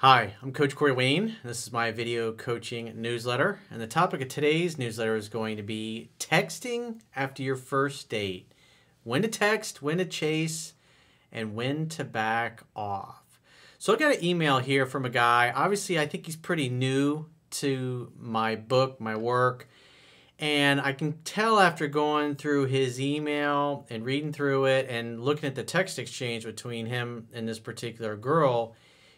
Hi, I'm Coach Corey Wayne. This is my video coaching newsletter, and the topic of today's newsletter is going to be texting after your first date. When to text, when to chase, and when to back off. So I got an email here from a guy. Obviously, I think he's pretty new to my book, my work, and I can tell after going through his email and reading through it and looking at the text exchange between him and this particular girl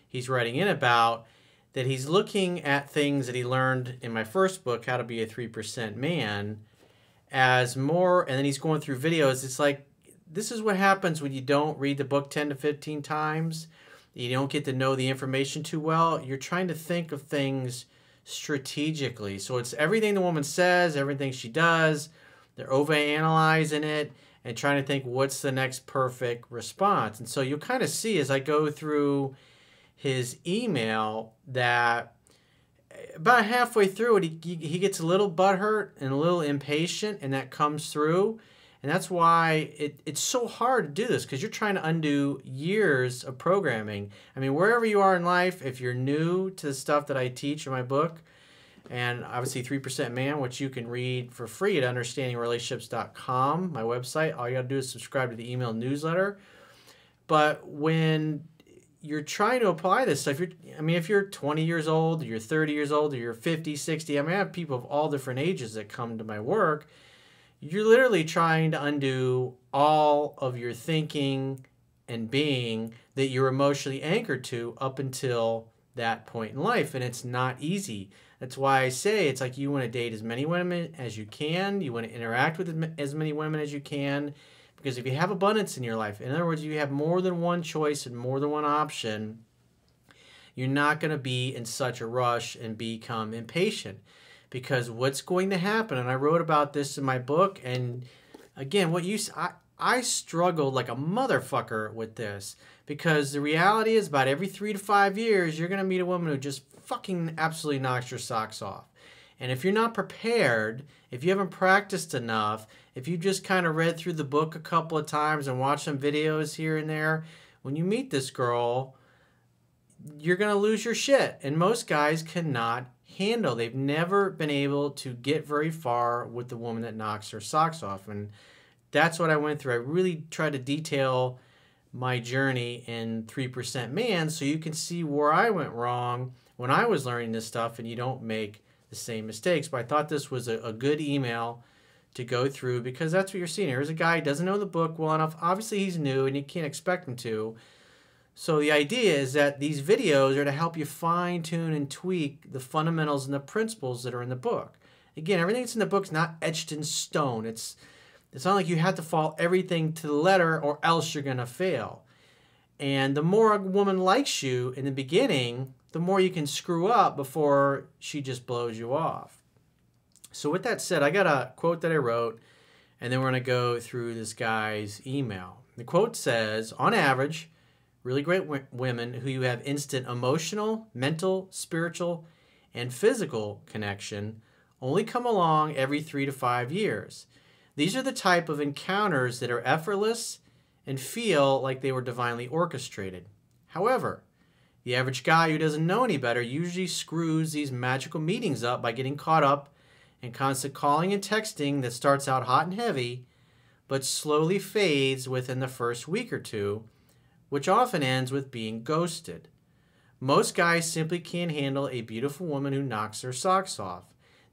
he's writing in about, that he's looking at things that he learned in my first book, How to Be a 3% Man, as more, and then he's going through videos. It's like, this is what happens when you don't read the book 10 to 15 times. You don't get to know the information too well. You're trying to think of things strategically. So it's everything the woman says, everything she does. They're overanalyzing it and trying to think what's the next perfect response. And so you'll kind of see as I go through his email that about halfway through it, he gets a little butthurt and a little impatient, and that comes through. And that's why it's so hard to do this, because you're trying to undo years of programming. I mean, wherever you are in life, if you're new to the stuff that I teach in my book, and obviously 3% Man, which you can read for free at understandingrelationships.com, my website, all you got to do is subscribe to the email newsletter. But when you're trying to apply this stuff, if you're 20 years old, or you're 30 years old, or you're 50, 60, I have people of all different ages that come to my work. You're literally trying to undo all of your thinking and being that you're emotionally anchored to up until that point in life, and it's not easy. That's why I say it's like you want to date as many women as you can, you want to interact with as many women as you can, because if you have abundance in your life, in other words, you have more than one choice and more than one option, you're not going to be in such a rush and become impatient. Because what's going to happen, and I wrote about this in my book, and again, I struggled like a motherfucker with this, because the reality is about every 3 to 5 years, you're going to meet a woman who just fucking absolutely knocks your socks off. And if you're not prepared, if you haven't practiced enough, if you just kind of read through the book a couple of times and watched some videos here and there, when you meet this girl, you're going to lose your shit. And most guys cannot handle. They've never been able to get very far with the woman that knocks her socks off. And that's what I went through. I really tried to detail my journey in 3% Man so you can see where I went wrong when I was learning this stuff and you don't make the same mistakes. But I thought this was a good email to go through, because that's what you're seeing. Here's a guy who doesn't know the book well enough. Obviously, he's new and you can't expect him to. So the idea is that these videos are to help you fine-tune and tweak the fundamentals and the principles that are in the book. Again, everything that's in the book is not etched in stone. It's not like you have to follow everything to the letter or else you're going to fail. And the more a woman likes you in the beginning, the more you can screw up before she just blows you off. So with that said, I got a quote that I wrote, and then we're going to go through this guy's email. The quote says, on average, really great women who you have instant emotional, mental, spiritual, and physical connection only come along every 3 to 5 years. These are the type of encounters that are effortless and feel like they were divinely orchestrated. However, the average guy who doesn't know any better usually screws these magical meetings up by getting caught up in constant calling and texting that starts out hot and heavy, but slowly fades within the first week or two, which often ends with being ghosted. Most guys simply can't handle a beautiful woman who knocks their socks off.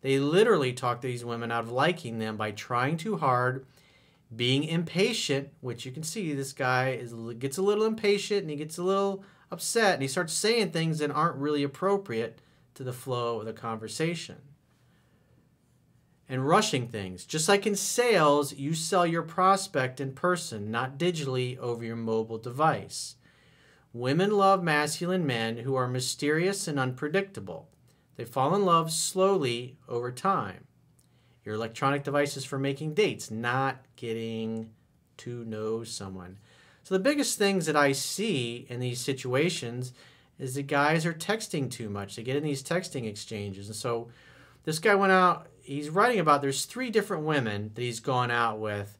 They literally talk these women out of liking them by trying too hard, being impatient, which you can see this guy gets a little impatient and he gets a little upset and he starts saying things that aren't really appropriate to the flow of the conversation. And rushing things. Just like in sales, you sell your prospect in person, not digitally over your mobile device. Women love masculine men who are mysterious and unpredictable. They fall in love slowly over time. Your electronic devices for making dates, not getting to know someone. So the biggest things that I see in these situations is the guys are texting too much. They get in these texting exchanges. And so this guy went out, he's writing about there's 3 different women that he's gone out with,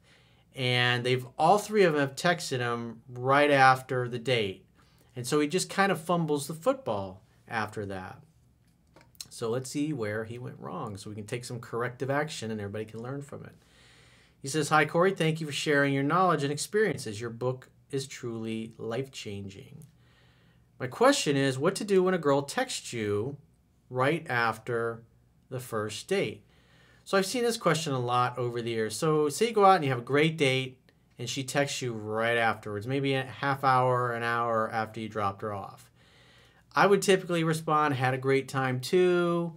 and all 3 of them have texted him right after the date. And so he just kind of fumbles the football after that. So let's see where he went wrong so we can take some corrective action and everybody can learn from it. He says, "Hi, Corey. Thank you for sharing your knowledge and experiences. Your book is truly life-changing. My question is what to do when a girl texts you right after the first date." So I've seen this question a lot over the years. So say you go out and you have a great date and she texts you right afterwards, maybe a half hour, an hour after you dropped her off. I would typically respond, "Had a great time too.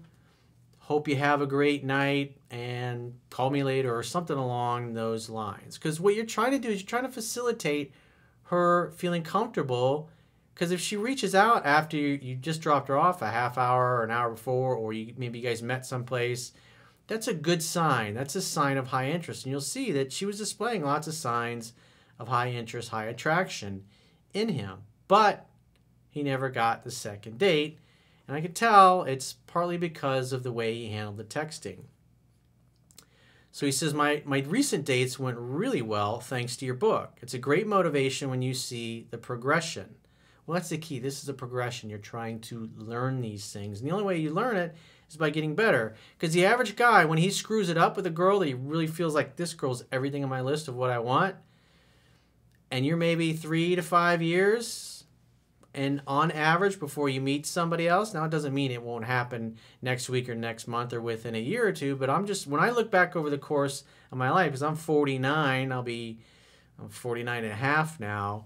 Hope you have a great night and call me later," or something along those lines. Because what you're trying to do is you're trying to facilitate her feeling comfortable. Because if she reaches out after you just dropped her off a half hour or an hour before, or maybe you guys met someplace, that's a good sign. That's a sign of high interest. And you'll see that she was displaying lots of signs of high interest, high attraction in him. But he never got the second date. And I could tell it's partly because of the way he handled the texting. So he says, my recent dates went really well thanks to your book. It's a great motivation when you see the progression. Well, that's the key. This is a progression. You're trying to learn these things. And the only way you learn it is by getting better. Because the average guy, when he screws it up with a girl that he really feels like this girl's everything on my list of what I want, and you're maybe 3 to 5 years and on average before you meet somebody else. Now, it doesn't mean it won't happen next week or next month or within a year or two, but when I look back over the course of my life, because I'm 49, I'm 49 and a half now,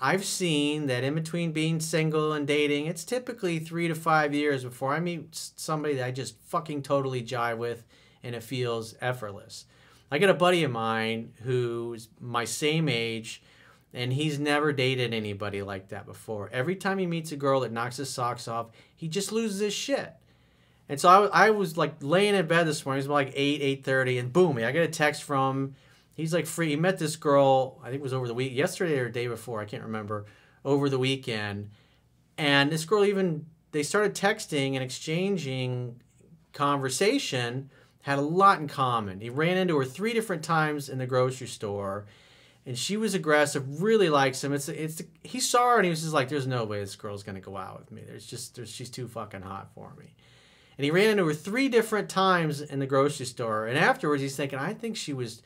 I've seen that in between being single and dating, it's typically 3 to 5 years before I meet somebody that I just fucking totally jive with and it feels effortless. I got a buddy of mine who's my same age, and he's never dated anybody like that before. Every time he meets a girl that knocks his socks off, he just loses his shit. And so I was like laying in bed this morning. It was like 8:30, and boom, I got a text from, he's like free. He met this girl, I think it was over the week, yesterday or the day before, I can't remember, over the weekend. And this girl they started texting and exchanging conversation, had a lot in common. He ran into her 3 different times in the grocery store. And she was aggressive, really likes him. He saw her and he was just like, "There's no way this girl's gonna go out with me. She's too fucking hot for me." And he ran into her 3 different times in the grocery store. And afterwards, he's thinking, "I think she was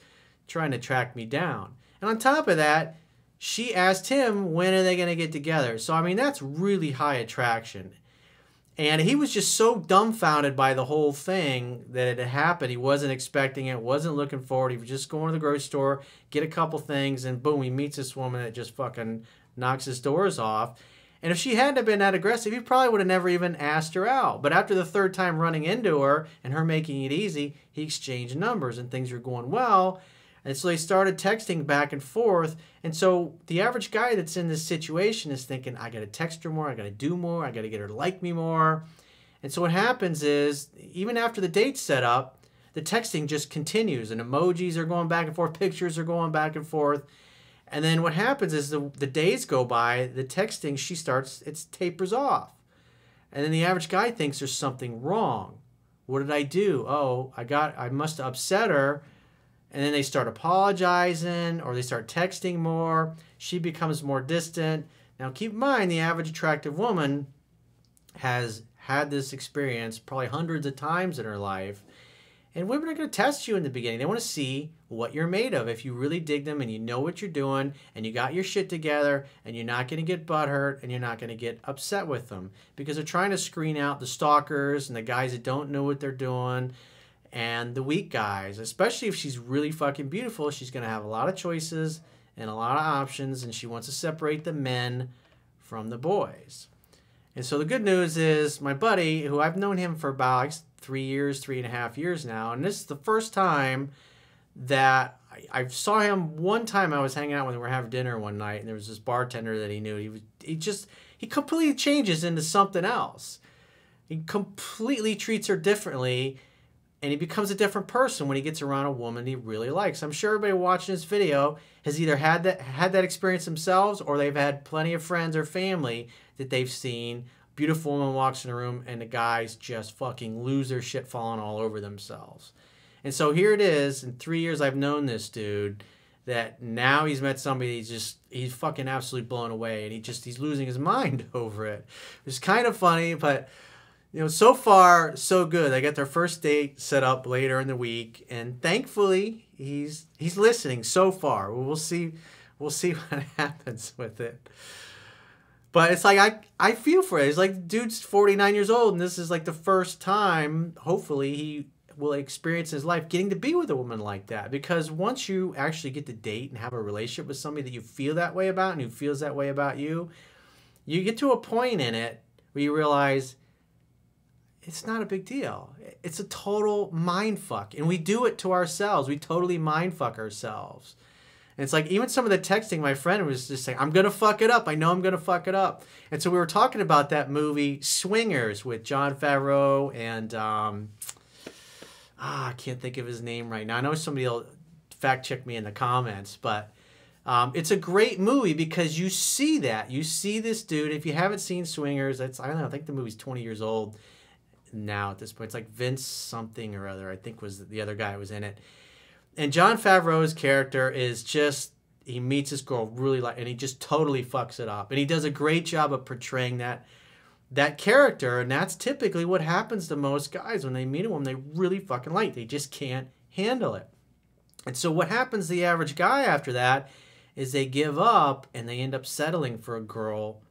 trying to track me down." And on top of that, she asked him, "When are they gonna get together?" So I mean, that's really high attraction. And he was just so dumbfounded by the whole thing that it had happened. He wasn't expecting it, wasn't looking forward. He was just going to the grocery store, get a couple things, and boom, he meets this woman that just fucking knocks his doors off. And if she hadn't have been that aggressive, he probably would have never even asked her out. But after the 3rd time running into her and her making it easy, he exchanged numbers and things were going well. And so they started texting back and forth. And so the average guy that's in this situation is thinking, "I got to text her more. I got to do more. I got to get her to like me more." And so what happens is, even after the date's set up, the texting just continues. And emojis are going back and forth. Pictures are going back and forth. And then what happens is the days go by, the texting, it tapers off. And then the average guy thinks there's something wrong. What did I do? Oh, I must have upset her. And then they start apologizing or they start texting more. She becomes more distant. Now, keep in mind, the average attractive woman has had this experience probably hundreds of times in her life. And women are going to test you in the beginning. They want to see what you're made of. If you really dig them and you know what you're doing and you got your shit together and you're not going to get butthurt and you're not going to get upset with them, because they're trying to screen out the stalkers and the guys that don't know what they're doing and the weak guys. Especially if she's really fucking beautiful, she's going to have a lot of choices and a lot of options, and she wants to separate the men from the boys. And so the good news is my buddy, who I've known him for about 3.5 years now, and this is the first time that I saw him. One time I was hanging out with him, we were having dinner one night, and there was this bartender that he knew. He completely changes into something else. He completely treats her differently, and he becomes a different person when he gets around a woman he really likes. I'm sure everybody watching this video has either had that experience themselves, or they've had plenty of friends or family that they've seen. Beautiful woman walks in the room and the guys just fucking lose their shit, falling all over themselves. And so here it is, in 3 years I've known this dude, that now he's met somebody he's fucking absolutely blown away, and he's losing his mind over it. It's kind of funny, but so far so good. They got their first date set up later in the week, and thankfully he's listening so far. We'll see what happens with it. But it's like I feel for it. It's like the dude's 49 years old, and this is like the first time, hopefully, he will experience in his life getting to be with a woman like that. Because once you actually get to date and have a relationship with somebody that you feel that way about and who feels that way about you, you get to a point in it where you realize it's not a big deal. It's a total mind fuck. And we do it to ourselves. We totally mind fuck ourselves. And it's like, even some of the texting, my friend was just saying, I'm going to fuck it up. I know I'm going to fuck it up. And so we were talking about that movie Swingers with Jon Favreau and, I can't think of his name right now. I know somebody will fact check me in the comments, but it's a great movie because you see that. You see this dude. If you haven't seen Swingers, I don't know, I think the movie's 20 years old now at this point. It's like Vince something or other, I think was the other guy who was in it. And Jon Favreau's character is just, he meets this girl really and he just totally fucks it up. And he does a great job of portraying that character, and that's typically what happens to most guys when they meet a woman they really fucking like. They just can't handle it. And so what happens to the average guy after that is they give up and they end up settling for a girl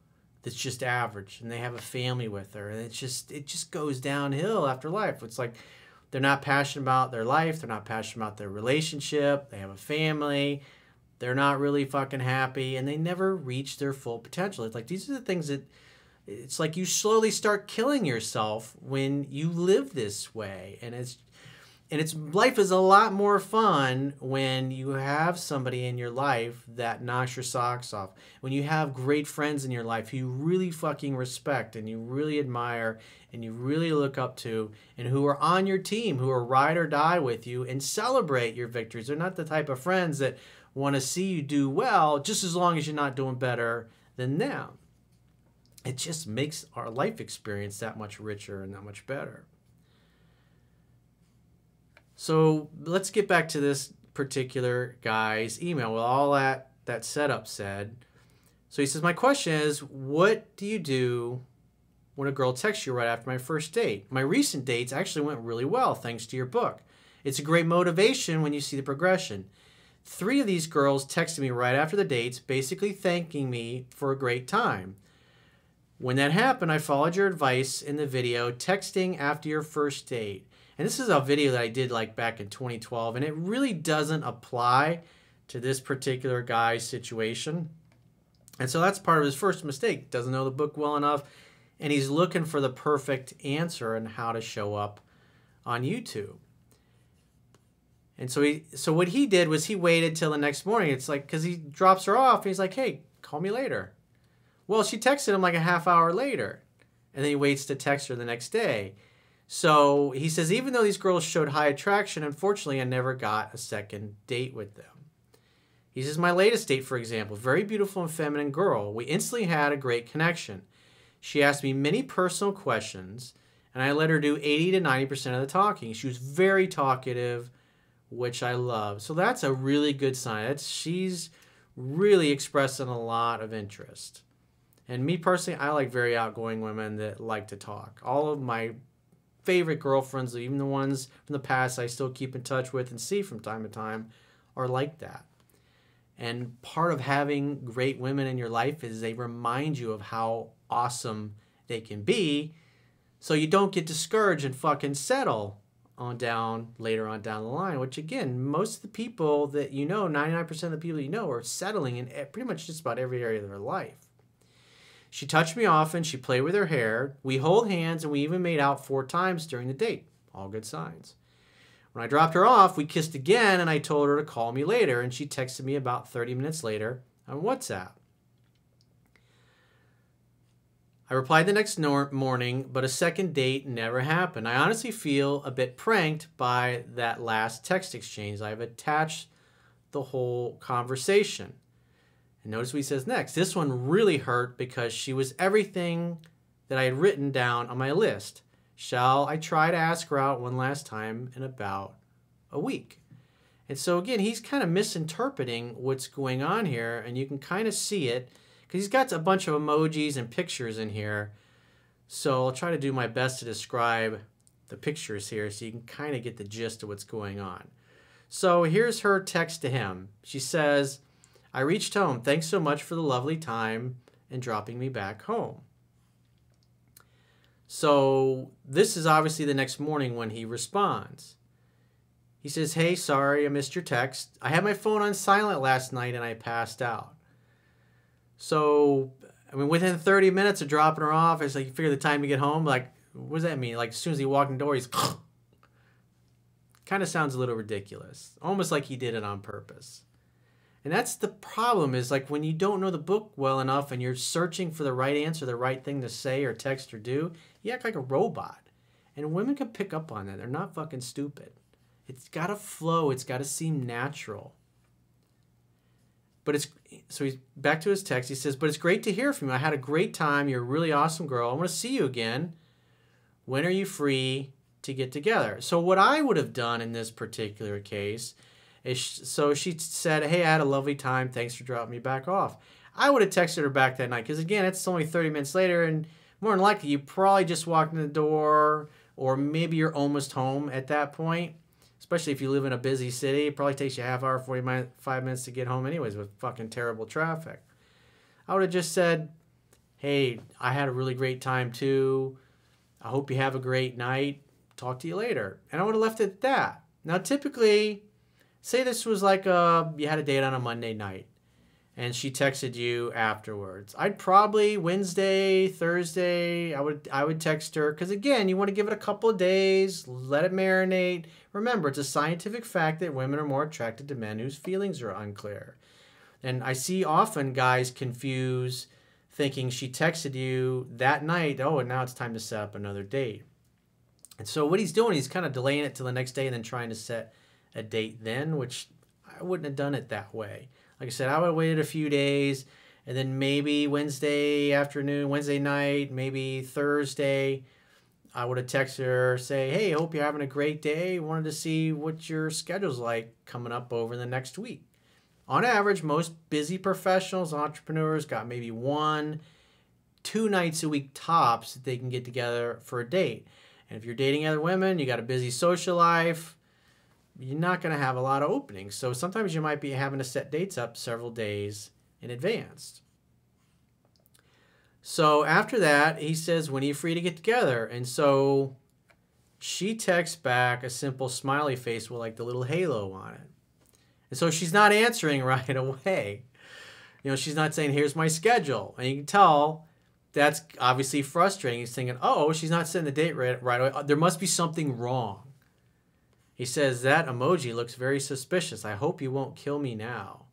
that's just average, and they have a family with her, and it just goes downhill after life. It's like they're not passionate about their life, they're not passionate about their relationship, they have a family, they're not really fucking happy, and they never reach their full potential. It's like these are the things that, it's like you slowly start killing yourself when you live this way. And life is a lot more fun when you have somebody in your life that knocks your socks off. When you have great friends in your life who you really fucking respect and you really admire and you really look up to, and who are on your team, who are ride or die with you and celebrate your victories. They're not the type of friends that want to see you do well just as long as you're not doing better than them. It just makes our life experience that much richer and that much better. So let's get back to this particular guy's email with all that setup said. So he says, my question is, what do you do when a girl texts you right after my first date? My recent dates actually went really well thanks to your book. It's a great motivation when you see the progression. 3 of these girls texted me right after the dates, basically thanking me for a great time. When that happened, I followed your advice in the video, texting after your first date. And this is a video that I did like back in 2012, and it really doesn't apply to this particular guy's situation. And so that's part of his first mistake. Doesn't know the book well enough, and he's looking for the perfect answer on how to show up on YouTube. And so what he did was he waited till the next morning. It's like, because he drops her off, and he's like, hey, call me later. Well, she texted him like a half hour later, and then he waits to text her the next day. So he says, even though these girls showed high attraction, unfortunately, I never got a second date with them. He says, my latest date, for example, very beautiful and feminine girl. We instantly had a great connection. She asked me many personal questions, and I let her do 80 to 90% of the talking. She was very talkative, which I love. So that's a really good sign. She's really expressing a lot of interest. And me personally, I like very outgoing women that like to talk. All of my favorite girlfriends, even the ones from the past I still keep in touch with and see from time to time, are like that. And part of having great women in your life is they remind you of how awesome they can be, so you don't get discouraged and fucking settle later on down the line, which again, most of the people that you know, 99% of the people you know, are settling in pretty much just about every area of their life. She touched me often, she played with her hair, we hold hands, and we even made out 4 times during the date. All good signs. When I dropped her off, we kissed again, and I told her to call me later, and she texted me about 30 minutes later on WhatsApp. I replied the next morning, but a second date never happened. I honestly feel a bit pranked by that last text exchange. I've attached the whole conversation. And notice what he says next. This one really hurt because she was everything that I had written down on my list. Shall I try to ask her out one last time in about a week? And so again, he's kind of misinterpreting what's going on here, and you can kind of see it because he's got a bunch of emojis and pictures in here. So I'll try to do my best to describe the pictures here so you can kind of get the gist of what's going on. So here's her text to him. She says, I reached home. Thanks so much for the lovely time and dropping me back home. So this is obviously the next morning when he responds. He says, hey, sorry, I missed your text. I had my phone on silent last night and I passed out. So, I mean, within 30 minutes of dropping her off, it's like you figure the time to get home. Like, what does that mean? Like, as soon as he walked in the door, he's kind of sounds a little ridiculous. Almost like he did it on purpose. And that's the problem, is like when you don't know the book well enough and you're searching for the right answer, the right thing to say or text or do, you act like a robot. And women can pick up on that. They're not fucking stupid. It's got to flow. It's got to seem natural. But so he's back to his text. He says, but it's great to hear from you. I had a great time. You're a really awesome girl. I want to see you again. When are you free to get together? So what I would have done in this particular case is, so she said, hey, I had a lovely time. Thanks for dropping me back off. I would have texted her back that night because, again, it's only 30 minutes later, and more than likely you probably just walked in the door, or maybe you're almost home at that point. Especially if you live in a busy city, it probably takes you a half hour, 45 minutes to get home anyways with fucking terrible traffic. I would have just said, hey, I had a really great time too. I hope you have a great night. Talk to you later. And I would have left it at that. Now, typically, say this was like you had a date on a Monday night and she texted you afterwards. I'd probably Wednesday, Thursday, I would text her because, again, you want to give it a couple of days, let it marinate. Remember, it's a scientific fact that women are more attracted to men whose feelings are unclear. And I see often guys confuse thinking she texted you that night, oh, and now it's time to set up another date. And so what he's doing, he's kind of delaying it till the next day and then trying to set a date then, which I wouldn't have done it that way. Like I said, I would have waited a few days, and then maybe Wednesday afternoon, Wednesday night, maybe Thursday, I would have texted her, say, hey, hope you're having a great day. Wanted to see what your schedule's like coming up over the next week. On average, most busy professionals, entrepreneurs, got maybe 1-2 nights a week tops that they can get together for a date. And if you're dating other women, you got a busy social life, you're not going to have a lot of openings. So sometimes you might be having to set dates up several days in advance. So after that, he says, when are you free to get together? And so she texts back a simple smiley face with like the little halo on it. And so she's not answering right away. You know, she's not saying, here's my schedule. And you can tell that's obviously frustrating. He's thinking, oh, she's not setting the date right away. There must be something wrong. He says, that emoji looks very suspicious. I hope you won't kill me now.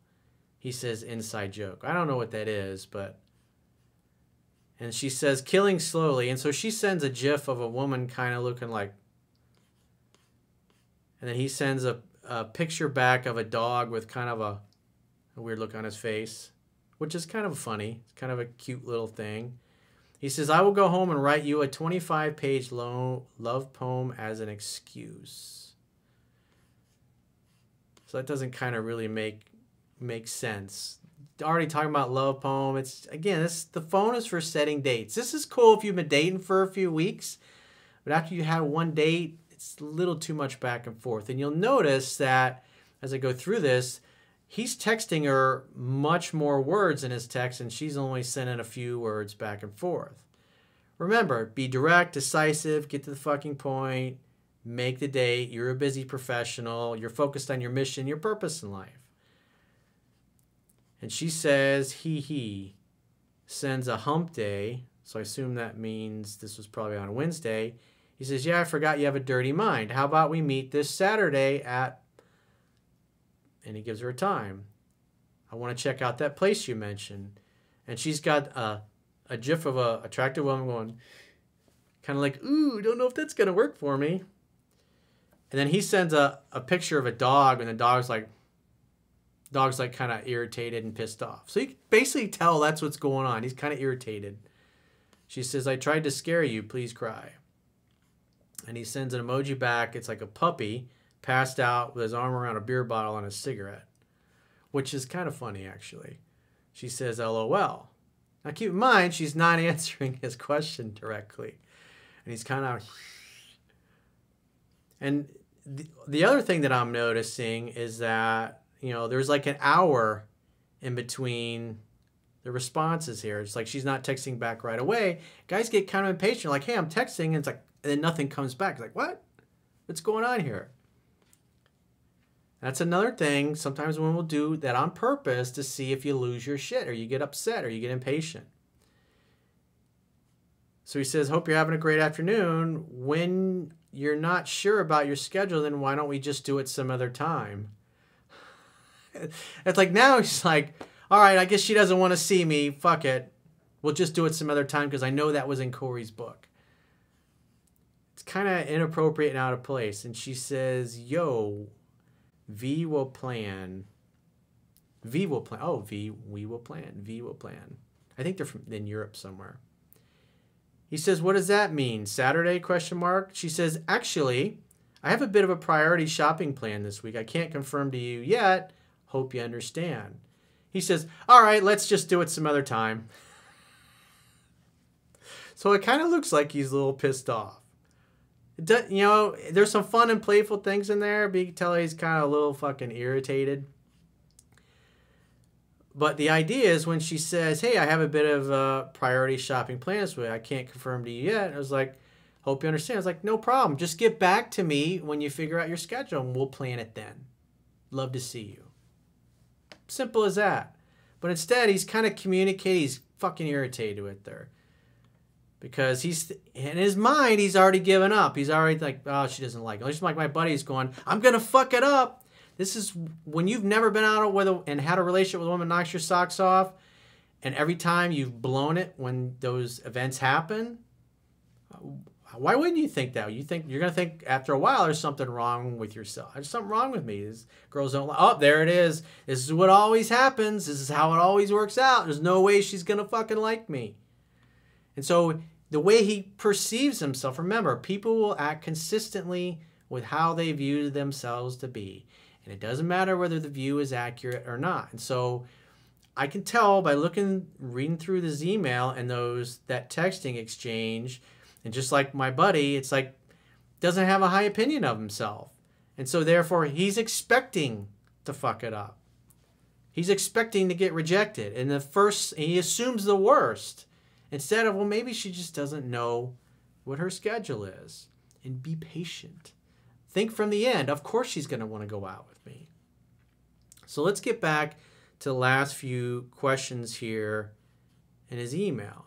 He says, inside joke. I don't know what that is, but... And she says, killing slowly. And so she sends a gif of a woman kind of looking like... And then he sends a picture back of a dog with kind of a weird look on his face, which is kind of funny. It's kind of a cute little thing. He says, I will go home and write you a 25-page love poem as an excuse. So that doesn't kind of really make sense. Already talking about love poem. It's, again, the phone is for setting dates. This is cool if you've been dating for a few weeks, but after you have one date, it's a little too much back and forth. And you'll notice that as I go through this, he's texting her much more words in his text, and she's only sending a few words back and forth. Remember, be direct, decisive, get to the fucking point, make the date. You're a busy professional. You're focused on your mission, your purpose in life. And she says, he sends a hump day. So I assume that means this was probably on Wednesday. He says, yeah, I forgot you have a dirty mind. How about we meet this Saturday at... And he gives her a time. I want to check out that place you mentioned. And she's got a gif of a attractive woman going, kind of like, ooh, don't know if that's going to work for me. And then he sends a picture of a dog, and the dog's like kind of irritated and pissed off. So you can basically tell that's what's going on. He's kind of irritated. She says, I tried to scare you. Please cry. And he sends an emoji back. It's like a puppy passed out with his arm around a beer bottle and a cigarette, which is kind of funny, actually. She says, LOL. Now, keep in mind, she's not answering his question directly. And he's kind of... And the other thing that I'm noticing is that, you know, there's like an hour in between the responses here. It's like she's not texting back right away. Guys get kind of impatient, like, hey, I'm texting, and it's like, and then nothing comes back. It's like, what? What's going on here? That's another thing. Sometimes women will do that on purpose to see if you lose your shit or you get upset or you get impatient. So he says, hope you're having a great afternoon. When you're not sure about your schedule, then why don't we just do it some other time? It's like now he's like, all right, I guess she doesn't want to see me. Fuck it. We'll just do it some other time because I know that was in Corey's book. It's kind of inappropriate and out of place. And she says, yo, V will plan. V will plan. Oh, V, we will plan. V will plan. I think they're in Europe somewhere. He says, what does that mean? Saturday, question mark. She says, actually, I have a bit of a priority shopping plan this week. I can't confirm to you yet. Hope you understand. He says, all right, let's just do it some other time. So it kind of looks like he's a little pissed off. It does, you know, there's some fun and playful things in there, but you can tell he's kind of a little fucking irritated. But the idea is when she says, hey, I have a bit of a priority shopping plan this week. I can't confirm to you yet. I was like, hope you understand. I was like, no problem. Just get back to me when you figure out your schedule and we'll plan it then. Love to see you. Simple as that. But instead, he's kind of communicating. He's fucking irritated with her. Because he's, in his mind, he's already given up. He's already like, oh, she doesn't like it. Just like my buddy's going, I'm going to fuck it up. This is when you've never been out with and had a relationship with a woman, knocks your socks off. And every time you've blown it when those events happen. Why wouldn't you think that? You're going to think after a while there's something wrong with yourself. There's something wrong with me. These girls don't like, oh, there it is. This is what always happens. This is how it always works out. There's no way she's going to fucking like me. And so the way he perceives himself, remember, people will act consistently with how they view themselves to be. And it doesn't matter whether the view is accurate or not. And so I can tell by reading through this email and that texting exchange, and just like my buddy, it's like, doesn't have a high opinion of himself. And so therefore, he's expecting to fuck it up. He's expecting to get rejected. And he assumes the worst. Instead of, well, maybe she just doesn't know what her schedule is. And be patient. Think from the end. Of course she's going to want to go out with me. So let's get back to the last few questions here in his email.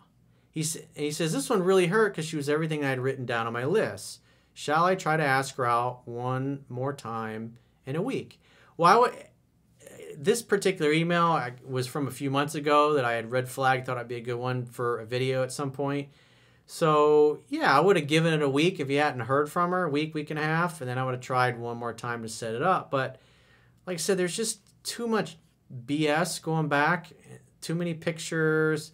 He says, this one really hurt because she was everything I had written down on my list. Shall I try to ask her out one more time in a week? Well, this particular email was from a few months ago that I had red flagged, thought I'd be a good one for a video at some point. So, yeah, I would have given it a week if you hadn't heard from her, a week and a half, and then I would have tried one more time to set it up. But like I said, there's just too much BS going back, too many pictures,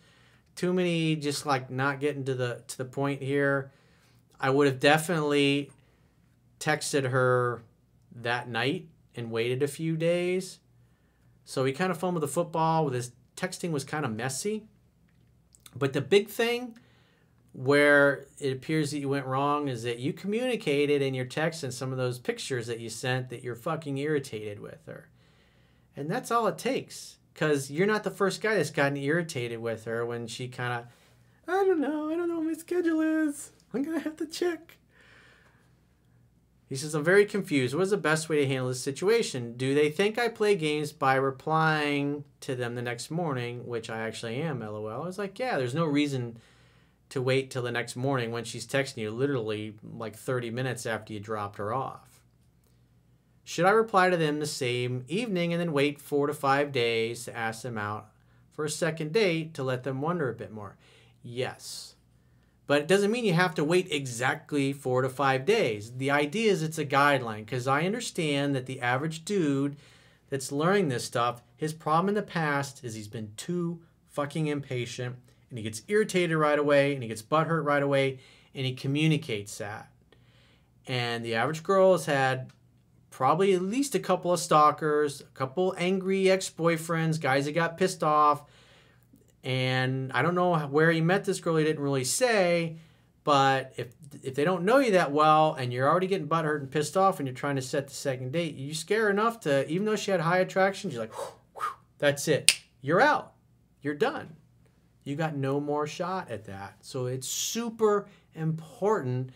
too many just like not getting to the point here. I would have definitely texted her that night and waited a few days. So he kind of fumbled the football with his texting was kind of messy. But the big thing where it appears that you went wrong is that you communicated in your text and some of those pictures that you sent that you're fucking irritated with her. And that's all it takes. Because you're not the first guy that's gotten irritated with her when she kind of, I don't know what my schedule is. I'm going to have to check. He says, I'm very confused. What is the best way to handle this situation? Do they think I play games by replying to them the next morning, which I actually am, LOL. I was like, yeah, there's no reason to wait till the next morning when she's texting you literally like 30 minutes after you dropped her off. Should I reply to them the same evening and then wait 4 to 5 days to ask them out for a second date to let them wonder a bit more? Yes. But it doesn't mean you have to wait exactly 4 to 5 days. The idea is it's a guideline because I understand that the average dude that's learning this stuff, his problem in the past is he's been too fucking impatient and he gets irritated right away and he gets butthurt right away and he communicates that. And the average girl has had probably at least a couple of stalkers, a couple angry ex-boyfriends, guys that got pissed off. And I don't know where he met this girl. He didn't really say. But if they don't know you that well and you're already getting butthurt and pissed off and you're trying to set the second date, you scare enough to, even though she had high attraction, you're like, that's it. You're out. You're done. You got no more shot at that. So it's super important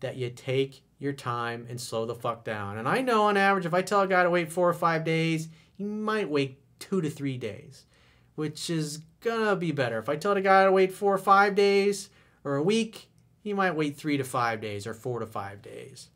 that you take your time and slow the fuck down. And I know on average, if I tell a guy to wait 4 or 5 days, he might wait 2 to 3 days, which is gonna be better. If I tell a guy to wait 4 or 5 days or a week, he might wait 3 to 5 days or 4 to 5 days.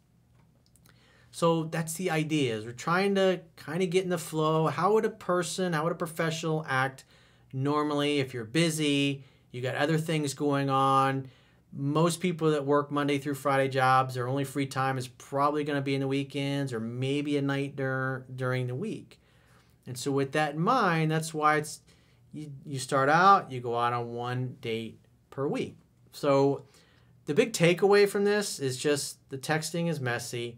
So that's the idea, is we're trying to kind of get in the flow. How would a professional act normally if you're busy, you got other things going on? Most people that work Monday through Friday jobs, their only free time is probably going to be in the weekends or maybe a night during the week. And so with that in mind, that's why it's you start out, you go out on 1 date per week. So the big takeaway from this is just the texting is messy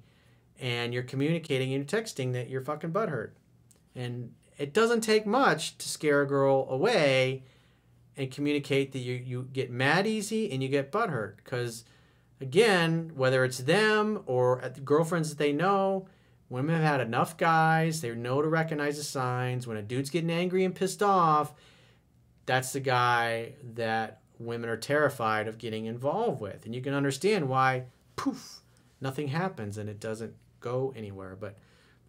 and you're communicating and you're texting that you're fucking butthurt. And it doesn't take much to scare a girl away and communicate that you get mad easy and you get butthurt. Because, again, whether it's them or girlfriends that they know, women have had enough guys. They know to recognize the signs. When a dude's getting angry and pissed off, that's the guy that women are terrified of getting involved with. And you can understand why, poof, nothing happens and it doesn't go anywhere. But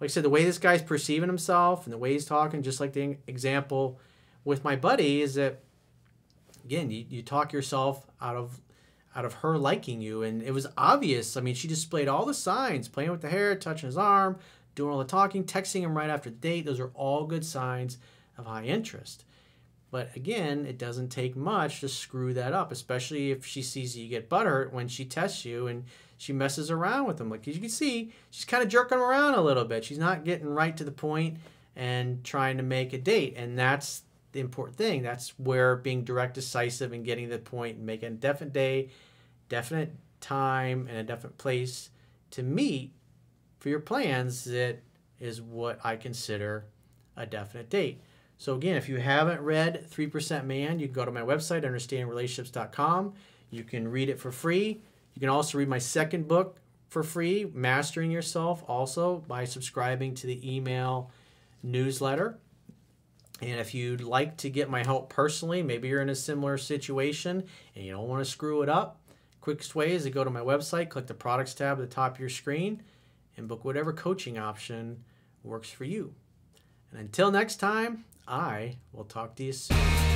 like I said, the way this guy's perceiving himself and the way he's talking, just like the example with my buddy, is that, again, you talk yourself out of her liking you. And it was obvious. I mean, she displayed all the signs, playing with the hair, touching his arm, doing all the talking, texting him right after the date. Those are all good signs of high interest. But again, it doesn't take much to screw that up, especially if she sees you get butthurt when she tests you and she messes around with him. Like, as you can see, she's kind of jerking him around a little bit. She's not getting right to the point and trying to make a date. And that's the important thing. That's where being direct, decisive, and getting to the point and making a definite day, definite time, and a definite place to meet for your plans, that is what I consider a definite date. So again, if you haven't read 3% Man, you can go to my website, understandingrelationships.com. You can read it for free. You can also read my second book for free, Mastering Yourself, also by subscribing to the email newsletter. And if you'd like to get my help personally, maybe you're in a similar situation and you don't want to screw it up, quickest way is to go to my website, click the products tab at the top of your screen, and book whatever coaching option works for you. And until next time, I will talk to you soon.